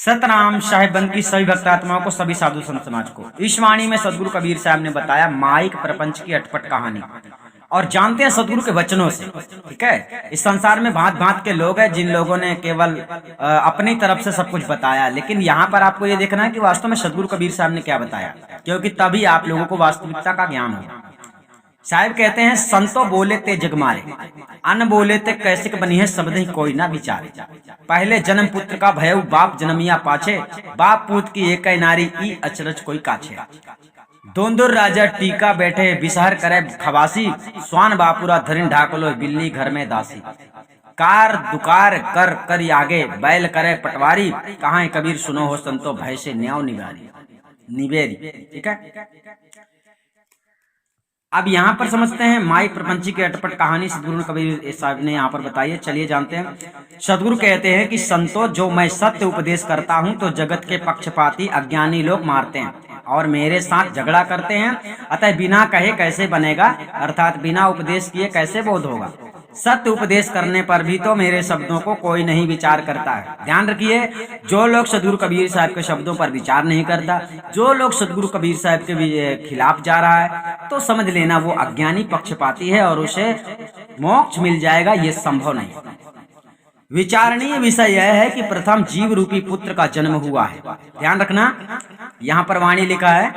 सतनाम साहिबंद की सभी भक्तात्माओं को, सभी साधु संत समाज को। इस वाणी में सदगुरु कबीर साहब ने बताया माइक प्रपंच की अटपट कहानी। और जानते हैं सदगुरु के वचनों से, ठीक है, इस संसार में भांत भांत के लोग हैं जिन लोगों ने केवल अपनी तरफ से सब कुछ बताया, लेकिन यहाँ पर आपको ये देखना है कि वास्तव में सदगुरु कबीर साहब ने क्या बताया, क्योंकि तभी आप लोगों को वास्तविकता का ज्ञान होगा। साहब कहते हैं, संतो बोले ते जग मारे, अन बोले ते कैसे बनी है शब्द ही कोई ना विचारे। पहले जन्म पुत्र का भयउ बाप जन्मिया पाछे, बाप पूत की एक नारी ई अचरज कोई काछे। दोंदुर राजा टीका बैठे बिसहर करे खवासी, स्वान बापुरा धरिन ढाकलो बिल्ली घर में दासी। कार दुकार कर कर आगे बैल करे पटवारी, कहाँ कबीर सुनो हो संतो भय से न्याव निवेरी। ठीक है, अब यहाँ पर समझते हैं माई प्रपंची की अटपट कहानी सदगुरु कबीर साहब ने यहाँ पर बताई है। चलिए जानते हैं। सदगुरु कहते हैं कि संतो, जो मैं सत्य उपदेश करता हूँ तो जगत के पक्षपाती अज्ञानी लोग मारते हैं और मेरे साथ झगड़ा करते हैं, अतः बिना कहे कैसे बनेगा, अर्थात बिना उपदेश किए कैसे बोध होगा। सत्य उपदेश करने पर भी तो मेरे शब्दों को कोई नहीं विचार करता है। ध्यान रखिए, जो लोग सदगुरु कबीर साहब के शब्दों पर विचार नहीं करता, जो लोग सदगुरु कबीर साहब के खिलाफ जा रहा है, तो समझ लेना वो अज्ञानी पक्षपाती है और उसे मोक्ष मिल जाएगा, ये संभव नहीं। विचारणीय विषय यह है कि प्रथम जीव रूपी पुत्र का जन्म हुआ है। ध्यान रखना, यहाँ पर वाणी लिखा है,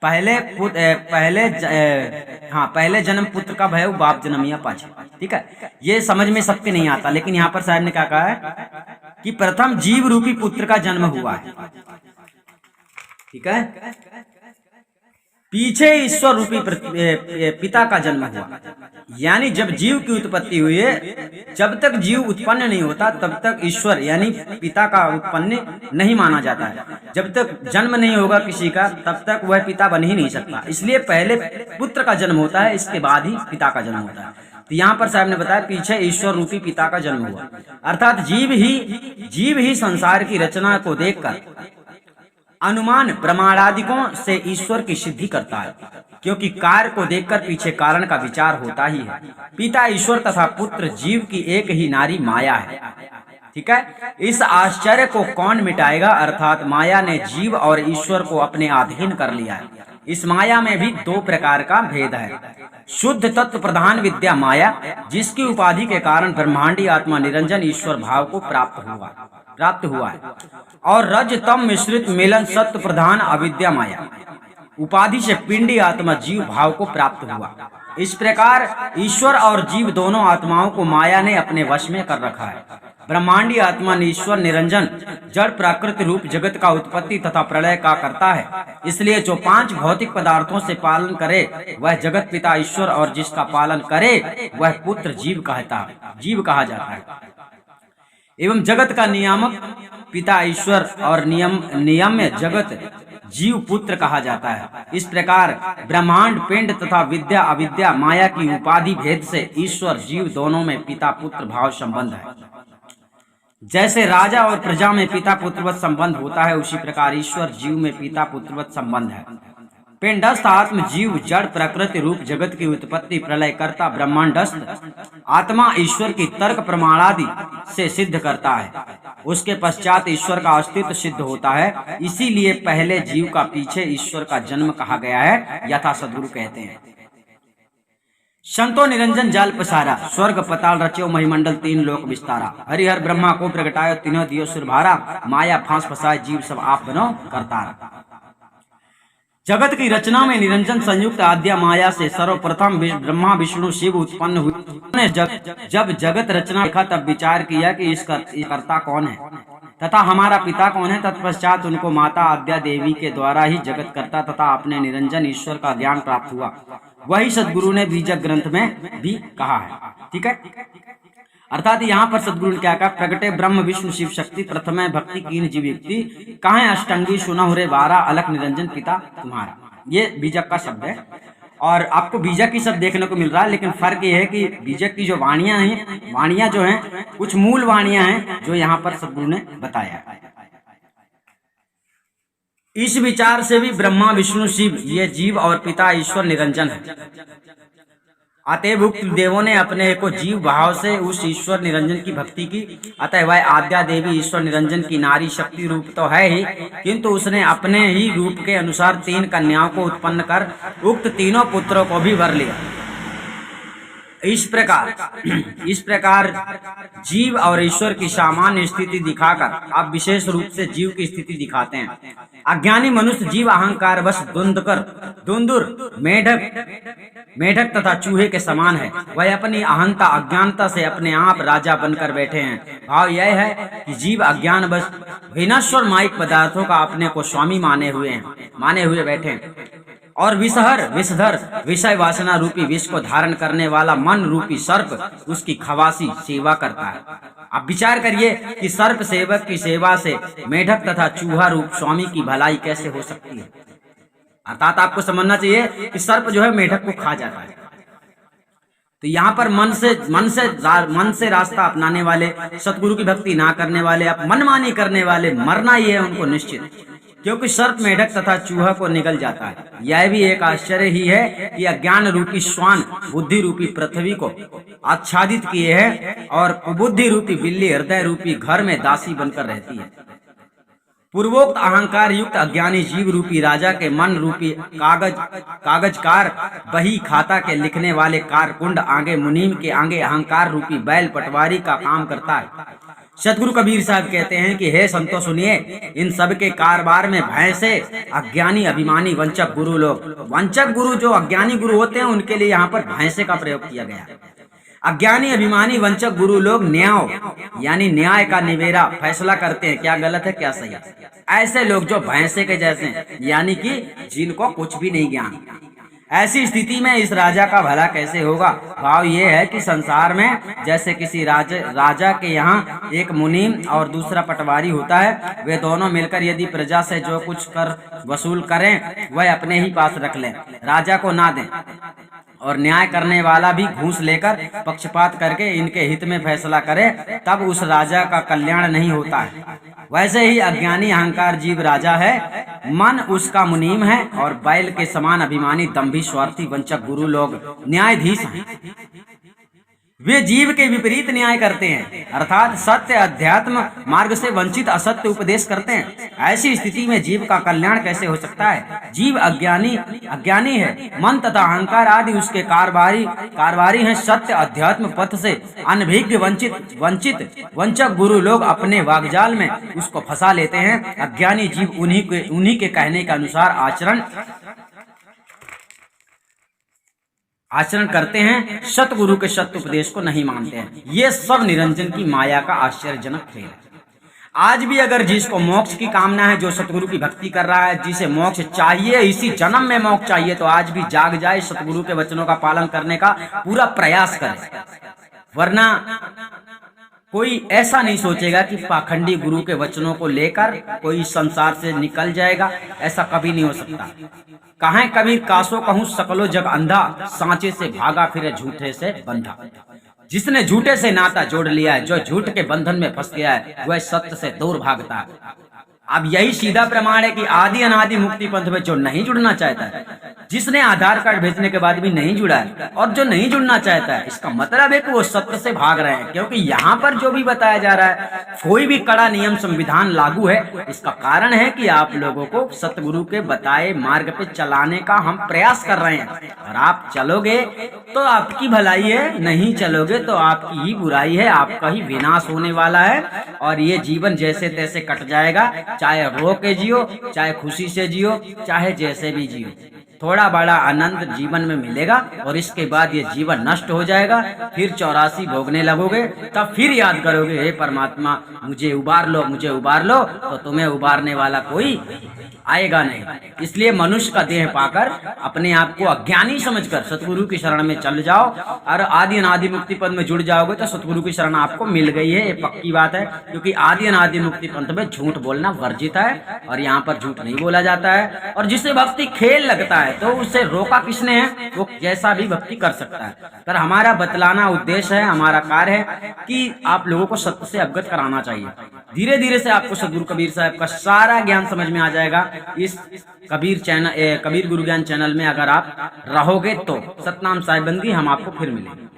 पहले जन्म पुत्र का भय बाप जन्मिया पाछे। ठीक है, ये समझ में सबके नहीं आता, लेकिन यहाँ पर साहब ने क्या कहा है कि प्रथम जीव रूपी पुत्र का जन्म हुआ है। ठीक है, पीछे ईश्वर रूपी पिता का जन्म हुआ। यानी जब जीव की उत्पत्ति हुई है, जब तक जीव उत्पन्न नहीं होता तब तक ईश्वर यानी पिता का उत्पन्न नहीं माना जाता है। जब तक जन्म नहीं होगा किसी का तब तक वह पिता बन ही नहीं सकता। इसलिए पहले पुत्र का जन्म होता है, इसके बाद ही पिता का जन्म होता है। तो यहाँ पर साहब ने बताया पीछे ईश्वर रूपी पिता का जन्म हुआ, अर्थात जीव ही संसार की रचना को देखकर अनुमान प्रमाणादिकों से ईश्वर की सिद्धि करता है, क्योंकि कार्य को देखकर पीछे कारण का विचार होता ही है। पिता ईश्वर तथा पुत्र जीव की एक ही नारी माया है। ठीक है, इस आश्चर्य को कौन मिटाएगा, अर्थात माया ने जीव और ईश्वर को अपने अधीन कर लिया है। इस माया में भी दो प्रकार का भेद है। शुद्ध तत्व प्रधान विद्या माया, जिसकी उपाधि के कारण ब्रह्मांडी आत्मा निरंजन ईश्वर भाव को प्राप्त हुआ है, और रज तम मिश्रित मिलन सत्य प्रधान अविद्या माया, उपाधि से पिंडी आत्मा जीव भाव को प्राप्त हुआ। इस प्रकार ईश्वर और जीव दोनों आत्माओं को माया ने अपने वश में कर रखा है। ब्रह्मांडी आत्मा ईश्वर निरंजन जड़ प्राकृत रूप जगत का उत्पत्ति तथा प्रलय का करता है। इसलिए जो पांच भौतिक पदार्थों से पालन करे वह जगत पिता ईश्वर, और जिसका पालन करे वह पुत्र जीव कहा जाता है। एवं जगत का नियामक पिता ईश्वर और नियम्य जगत जीव पुत्र कहा जाता है। इस प्रकार ब्रह्मांड पिंड तथा विद्या अविद्या माया की उपाधि भेद से ईश्वर जीव दोनों में पिता पुत्र भाव संबंध है। जैसे राजा और प्रजा में पिता पुत्रवत संबंध होता है, उसी प्रकार ईश्वर जीव में पिता पुत्रवत संबंध है। पिंडस्थ आत्म जीव जड़ प्रकृति रूप जगत की उत्पत्ति प्रलय करता ब्रह्मांडस्थ आत्मा ईश्वर की तर्क प्रमाणादि से सिद्ध करता है। उसके पश्चात ईश्वर का अस्तित्व सिद्ध होता है। इसीलिए पहले जीव का पीछे ईश्वर का जन्म कहा गया है, यथा सदगुरु कहते हैं। संतो निरंजन जाल पसारा, स्वर्ग पताल रचो महिमंडल तीन लोक विस्तारा। हरिहर ब्रह्मा को प्रगटायो तीनों दियो सुरभारा, माया फांस फसाए जीव सब आप बनो करतारा। जगत की रचना में निरंजन संयुक्त आद्या माया से सर्वप्रथम ब्रह्मा विष्णु शिव उत्पन्न हुए। जब जगत रचना देखा तब विचार किया कि इसका कर्ता कौन है तथा हमारा पिता कौन है। तत्पश्चात उनको माता आद्या देवी के द्वारा ही जगत कर्ता तथा अपने निरंजन ईश्वर का ज्ञान प्राप्त हुआ। वही सदगुरु ने बीजक ग्रंथ में भी कहा है। ठीक है, अर्थात यहाँ पर सदगुरु ने क्या कहा, प्रगटे ब्रह्म विष्णु शिव शक्ति प्रथम भक्ति कीन जीव व्यक्ति, कहे अष्टंगी सुनहु रे बारा, अलख निरंजन पिता तुम्हारा। ये बीजक का शब्द है और आपको बीजक की शब्द देखने को मिल रहा है, लेकिन फर्क ये है कि बीजक की जो वाणियां जो हैं कुछ मूल वाणियां हैं जो यहाँ पर सदगुरु ने बताया। इस विचार से भी ब्रह्मा विष्णु शिव ये जीव और पिता ईश्वर निरंजन है। अतएव उक्त देवों ने अपने को जीव भाव से उस ईश्वर निरंजन की भक्ति की। अतः वह आद्या देवी ईश्वर निरंजन की नारी शक्ति रूप तो है ही, किंतु उसने अपने ही रूप के अनुसार 3 कन्याओं को उत्पन्न कर उक्त तीनों पुत्रों को भी वर लिया। इस प्रकार जीव और ईश्वर की सामान्य स्थिति दिखाकर अब विशेष रूप से जीव की स्थिति दिखाते हैं। अज्ञानी मनुष्य जीव अहंकार वश धुंधुर मेढक तथा चूहे के समान है। वह अपनी अहंता अज्ञानता से अपने आप राजा बनकर बैठे हैं। भाव यह है कि जीव अज्ञान वश विनश्वर माइक पदार्थों का अपने को स्वामी माने हुए बैठे हैं और विषधर विषय वासना रूपी विष को धारण करने वाला मन रूपी सर्प उसकी खवासी सेवा करता है। अब विचार करिए कि सर्प सेवक की सेवा से मेढक तथा चूहा रूप स्वामी की भलाई कैसे हो सकती है। अर्थात आपको समझना चाहिए कि सर्प जो है मेढक को खा जाता है। तो यहाँ पर मन से रास्ता अपनाने वाले, सतगुरु की भक्ति ना करने वाले, अब मनमानी करने वाले मरना ही है उनको निश्चित, क्योंकि सर्प मेढक तथा चूहा को निगल जाता है। यह भी एक आश्चर्य ही है कि अज्ञान रूपी श्वान बुद्धि रूपी पृथ्वी को आच्छादित किए है और कुबुद्धि रूपी बिल्ली हृदय रूपी घर में दासी बनकर रहती है। पूर्वोक्त अहंकार युक्त अज्ञानी जीव रूपी राजा के मन रूपी कागजकार बही खाता के लिखने वाले कारकुंड आगे मुनीम के आगे अहंकार रूपी बैल पटवारी का काम करता है। सतगुरु कबीर साहब कहते हैं कि हे संतो सुनिए, इन सब के कारोबार में भय से अज्ञानी अभिमानी वंचक गुरु वंचक गुरु जो अज्ञानी गुरु होते हैं उनके लिए यहाँ पर भैंसे का प्रयोग किया गया। अज्ञानी अभिमानी वंचक गुरु लोग न्याय का निवेरा फैसला करते हैं, क्या गलत है क्या सही है। ऐसे लोग जो भैंसे के जैसे हैं, यानी कि जिनको कुछ भी नहीं ज्ञान। ऐसी स्थिति में इस राजा का भला कैसे होगा। भाव ये है कि संसार में जैसे किसी राजा के यहाँ एक मुनीम और दूसरा पटवारी होता है, वे दोनों मिलकर यदि प्रजा से जो कुछ कर वसूल करें वह अपने ही पास रख लें, राजा को ना दें, और न्याय करने वाला भी घूस लेकर पक्षपात करके इनके हित में फैसला करे, तब उस राजा का कल्याण नहीं होता है। वैसे ही अज्ञानी अहंकार जीव राजा है, मन उसका मुनीम है और बैल के समान अभिमानी दंभी स्वार्थी वंचक गुरु लोग न्यायाधीश हैं। वे जीव के विपरीत न्याय करते हैं, अर्थात सत्य अध्यात्म मार्ग से वंचित असत्य उपदेश करते हैं। ऐसी स्थिति में जीव का कल्याण कैसे हो सकता है। जीव अज्ञानी है, मन तथा अहंकार आदि उसके कारवारी हैं। सत्य अध्यात्म पथ से अनभिज्ञ वंचक गुरु लोग अपने वागजाल में उसको फंसा लेते हैं। अज्ञानी जीव उन्हीं के कहने के अनुसार आचरण करते हैं, सतगुरु के सत्य उपदेश को नहीं मानते हैं। ये सब निरंजन की माया का आश्चर्यजनक खेल है। आज भी अगर जिसको मोक्ष की कामना है, जो सतगुरु की भक्ति कर रहा है, जिसे मोक्ष चाहिए, इसी जन्म में मोक्ष चाहिए, तो आज भी जाग जाए, सतगुरु के वचनों का पालन करने का पूरा प्रयास करे। वरना कोई ऐसा नहीं सोचेगा कि पाखंडी गुरु के वचनों को लेकर कोई संसार से निकल जाएगा, ऐसा कभी नहीं हो सकता। कहाँ कबीर कासो कहूँ सकलो जग अंधा, सांचे से भागा फिरे झूठे से बंधा। जिसने झूठे से नाता जोड़ लिया है, जो झूठ के बंधन में फंस गया है, वह सत्य से दूर भागता है। अब यही सीधा प्रमाण है कि आदि अनादि मुक्ति पंथ में जो नहीं जुड़ना चाहता है, जिसने आधार कार्ड भेजने के बाद भी नहीं जुड़ा है, और जो नहीं जुड़ना चाहता है, इसका मतलब है कि वो सत्य से भाग रहे हैं। क्योंकि यहाँ पर जो भी बताया जा रहा है, कोई भी कड़ा नियम संविधान लागू है, इसका कारण है कि आप लोगों को सतगुरु के बताए मार्ग पे चलाने का हम प्रयास कर रहे हैं। और आप चलोगे तो आपकी भलाई है, नहीं चलोगे तो आपकी ही बुराई है, आपका ही विनाश होने वाला है। और ये जीवन जैसे तैसे कट जाएगा, चाहे रो के जियो, चाहे खुशी से जियो, चाहे जैसे भी जियो। थोड़ा बड़ा आनंद जीवन में मिलेगा और इसके बाद ये जीवन नष्ट हो जाएगा। फिर 84 भोगने लगोगे, तब फिर याद करोगे, हे परमात्मा मुझे उबार लो, तो तुम्हें उबारने वाला कोई आएगा नहीं। इसलिए मनुष्य का देह पाकर अपने आप को अज्ञानी समझकर सतगुरु की शरण में चल जाओ, और आदि अनादि मुक्ति पद में जुड़ जाओगे तो सतगुरु की शरण आपको मिल गई है, ये पक्की बात है। क्योंकि आदि अनादि मुक्ति पंथ में झूठ बोलना वर्जित है, और यहाँ पर झूठ नहीं बोला जाता है। और जिसे भक्ति खेल लगता है, है तो उसे रोका किसने है? वो जैसा भी भक्ति कर सकता है। पर हमारा बतलाना उद्देश्य है, हमारा कार्य है कि आप लोगों को सत्य से अवगत कराना चाहिए। धीरे धीरे से आपको सदगुरु कबीर साहब का सारा ज्ञान समझ में आ जाएगा इस कबीर गुरु ज्ञान चैनल में। अगर आप रहोगे तो सतनाम साहिब बंदी हम आपको फिर मिलेंगे।